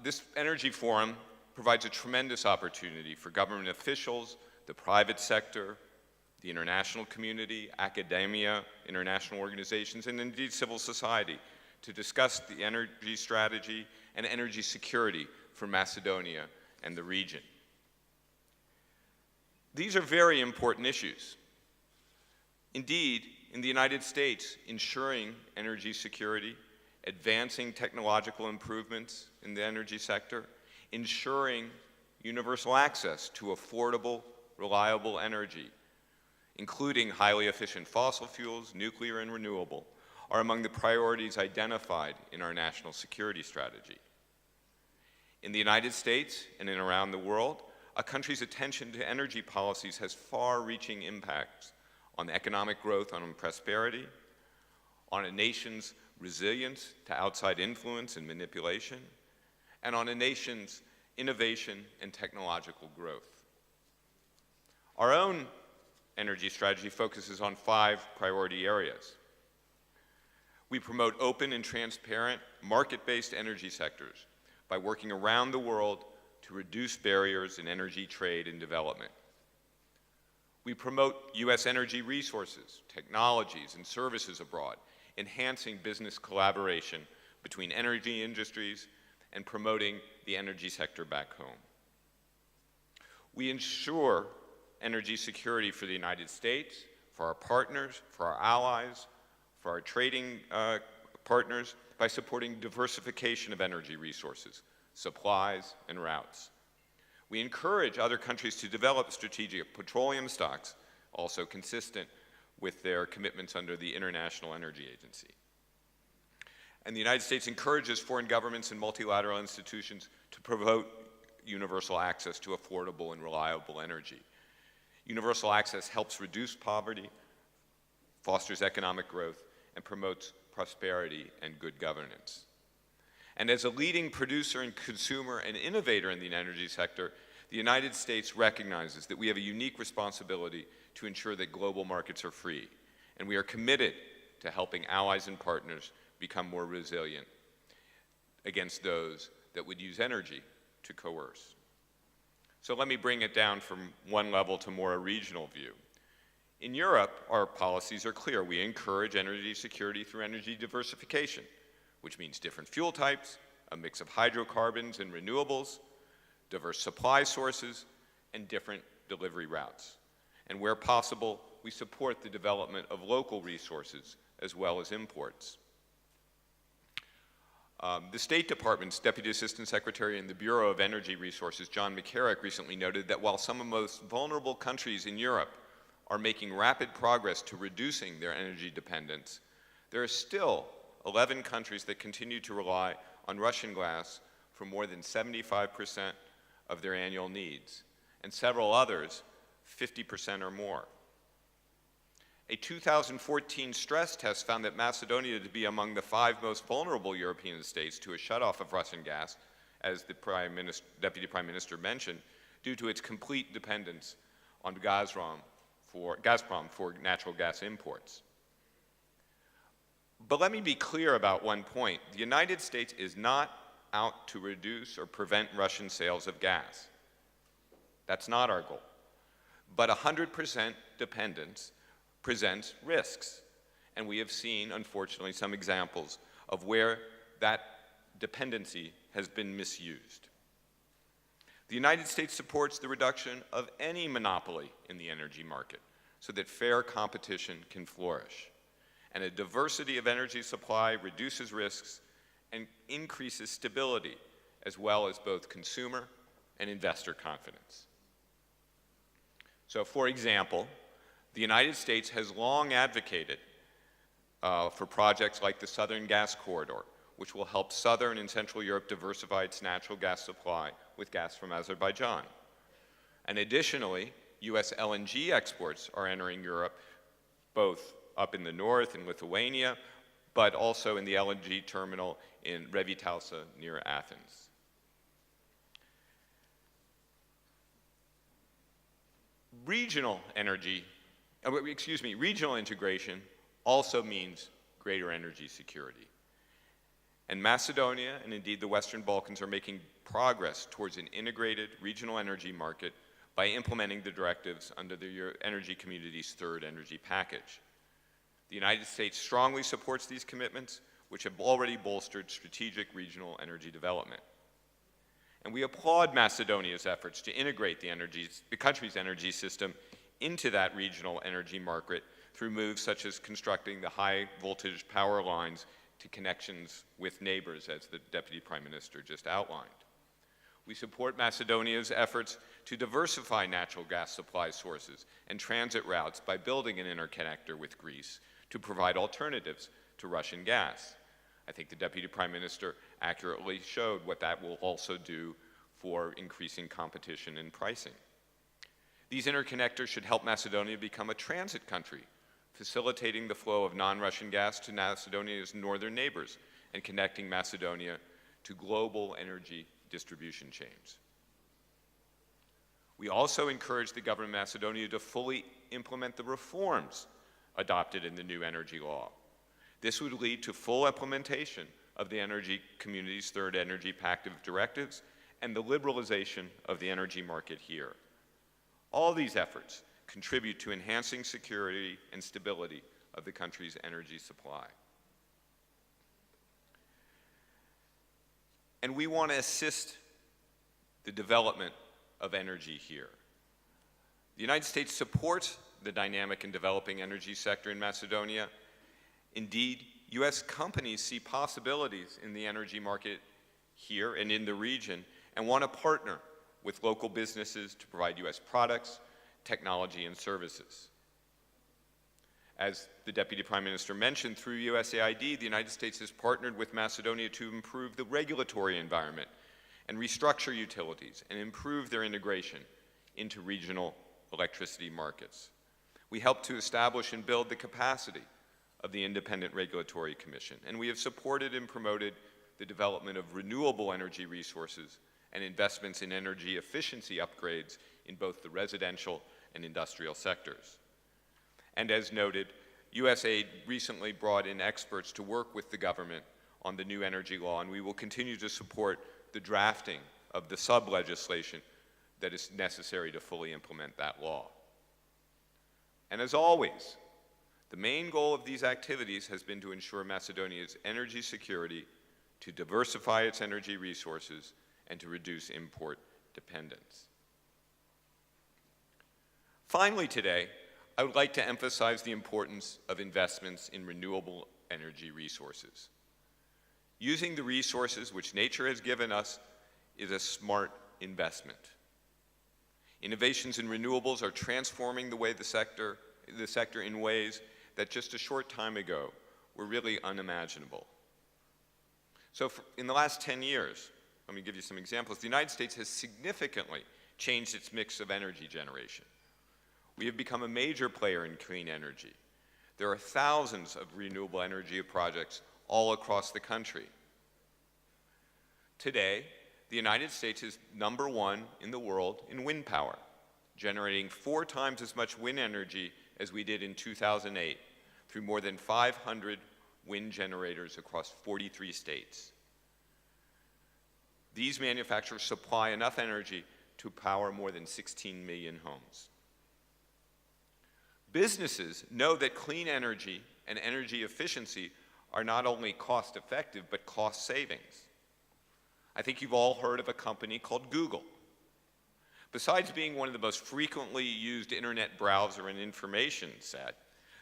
This energy forum provides a tremendous opportunity for government officials, the private sector, the international community, academia, international organizations, and indeed civil society to discuss the energy strategy and energy security for Macedonia and the region. These are very important issues. Indeed, in the United States, ensuring energy security, advancing technological improvements in the energy sector, ensuring universal access to affordable, reliable energy, including highly efficient fossil fuels, nuclear, and renewable, are among the priorities identified in our national security strategy. In the United States and in around the world, a country's attention to energy policies has far-reaching impacts on economic growth and on prosperity, on a nation's resilience to outside influence and manipulation, and on a nation's innovation and technological growth. Our own energy strategy focuses on 5 priority areas. We promote open and transparent market-based energy sectors by working around the world to reduce barriers in energy trade and development. We promote U.S. energy resources, technologies, and services abroad, enhancing business collaboration between energy industries and promoting the energy sector back home. We ensure energy security for the United States, for our partners, for our allies, for our trading partners by supporting diversification of energy resources, supplies, and routes. We encourage other countries to develop strategic petroleum stocks, also consistent with their commitments under the International Energy Agency. And the United States encourages foreign governments and multilateral institutions to promote universal access to affordable and reliable energy. Universal access helps reduce poverty, fosters economic growth, and promotes prosperity and good governance. And as a leading producer and consumer and innovator in the energy sector, the United States recognizes that we have a unique responsibility to ensure that global markets are free, and we are committed to helping allies and partners become more resilient against those that would use energy to coerce. So let me bring it down from one level to more a regional view. In Europe, our policies are clear. We encourage energy security through energy diversification, which means different fuel types, a mix of hydrocarbons and renewables, diverse supply sources, and different delivery routes. And where possible, we support the development of local resources as well as imports. The State Department's Deputy Assistant Secretary in the Bureau of Energy Resources, John McCarrick, recently noted that while some of the most vulnerable countries in Europe are making rapid progress to reducing their energy dependence, there are still 11 countries that continue to rely on Russian gas for more than 75% of their annual needs, and several others 50% or more. A 2014 stress test found that Macedonia to be among the 5 most vulnerable European states to a shutoff of Russian gas, as the Deputy Prime Minister mentioned, due to its complete dependence on Gazprom for natural gas imports. But let me be clear about one point. The United States is not out to reduce or prevent Russian sales of gas. That's not our goal. But 100% dependence presents risks. And we have seen, unfortunately, some examples of where that dependency has been misused. The United States supports the reduction of any monopoly in the energy market so that fair competition can flourish. And a diversity of energy supply reduces risks and increases stability, as well as both consumer and investor confidence. So, for example, the United States has long advocated for projects like the Southern Gas Corridor, which will help Southern and Central Europe diversify its natural gas supply with gas from Azerbaijan. And additionally, U.S. LNG exports are entering Europe, both up in the north in Lithuania, but also in the LNG terminal in Revitalsa near Athens. Regional integration also means greater energy security. And Macedonia, and indeed the Western Balkans, are making progress towards an integrated regional energy market by implementing the directives under the Energy Community's third energy package. The United States strongly supports these commitments, which have already bolstered strategic regional energy development. And we applaud Macedonia's efforts to integrate the country's energy system into that regional energy market through moves such as constructing the high voltage power lines to connections with neighbors, as the Deputy Prime Minister just outlined. We support Macedonia's efforts to diversify natural gas supply sources and transit routes by building an interconnector with Greece to provide alternatives to Russian gas. I think the Deputy Prime Minister accurately showed what that will also do for increasing competition and pricing. These interconnectors should help Macedonia become a transit country, facilitating the flow of non-Russian gas to Macedonia's northern neighbors and connecting Macedonia to global energy distribution chains. We also encourage the government of Macedonia to fully implement the reforms adopted in the new energy law. This would lead to full implementation of the Energy Community's third energy pact of directives and the liberalization of the energy market here. All these efforts contribute to enhancing security and stability of the country's energy supply. And we want to assist the development of energy here. The United States supports the dynamic and developing energy sector in Macedonia. Indeed, U.S. companies see possibilities in the energy market here and in the region and want to partner with local businesses to provide U.S. products, technology, and services. As the Deputy Prime Minister mentioned, through USAID, the United States has partnered with Macedonia to improve the regulatory environment and restructure utilities and improve their integration into regional electricity markets. We helped to establish and build the capacity of the Independent Regulatory Commission, and we have supported and promoted the development of renewable energy resources and investments in energy efficiency upgrades in both the residential and industrial sectors. And as noted, USAID recently brought in experts to work with the government on the new energy law, and we will continue to support the drafting of the sub-legislation that is necessary to fully implement that law. And as always, the main goal of these activities has been to ensure Macedonia's energy security, to diversify its energy resources, and to reduce import dependence. Finally today, I would like to emphasize the importance of investments in renewable energy resources. Using the resources which nature has given us is a smart investment. Innovations in renewables are transforming the sector in ways that just a short time ago were really unimaginable. So in the last 10 years, let me give you some examples. The United States has significantly changed its mix of energy generation. We have become a major player in clean energy. There are thousands of renewable energy projects all across the country. Today, the United States is #1 in the world in wind power, generating 4 times as much wind energy as we did in 2008 through more than 500 wind generators across 43 states. These manufacturers supply enough energy to power more than 16 million homes. Businesses know that clean energy and energy efficiency are not only cost-effective, but cost savings. I think you've all heard of a company called Google. Besides being one of the most frequently used internet browser and information set,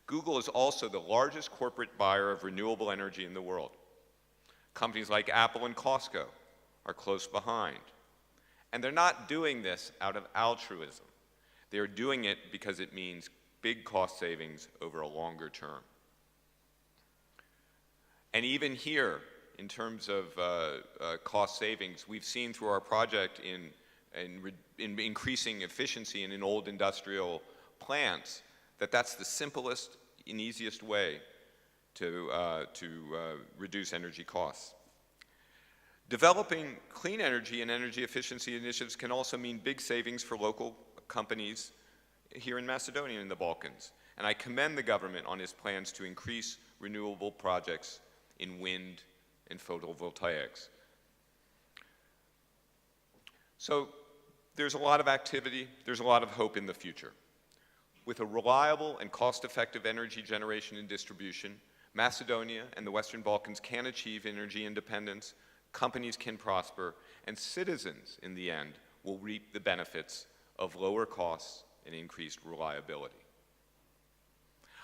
Google is also the largest corporate buyer of renewable energy in the world. Companies like Apple and Costco are close behind. And they're not doing this out of altruism. They're doing it because it means big cost savings over a longer term. And even here, in terms of cost savings, we've seen through our project in increasing efficiency in old industrial plants that that's the simplest and easiest way to reduce energy costs. Developing clean energy and energy efficiency initiatives can also mean big savings for local companies here in Macedonia and in the Balkans. And I commend the government on its plans to increase renewable projects in wind and photovoltaics. So there's a lot of activity, there's a lot of hope in the future. With a reliable and cost-effective energy generation and distribution, Macedonia and the Western Balkans can achieve energy independence, companies can prosper, and citizens, in the end, will reap the benefits of lower costs and increased reliability.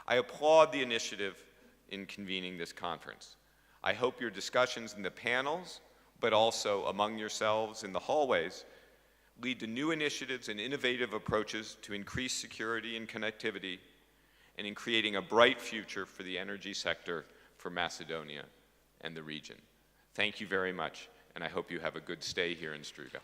I applaud the initiative in convening this conference. I hope your discussions in the panels, but also among yourselves in the hallways, lead to new initiatives and innovative approaches to increase security and connectivity, and in creating a bright future for the energy sector for Macedonia and the region. Thank you very much, and I hope you have a good stay here in Struga.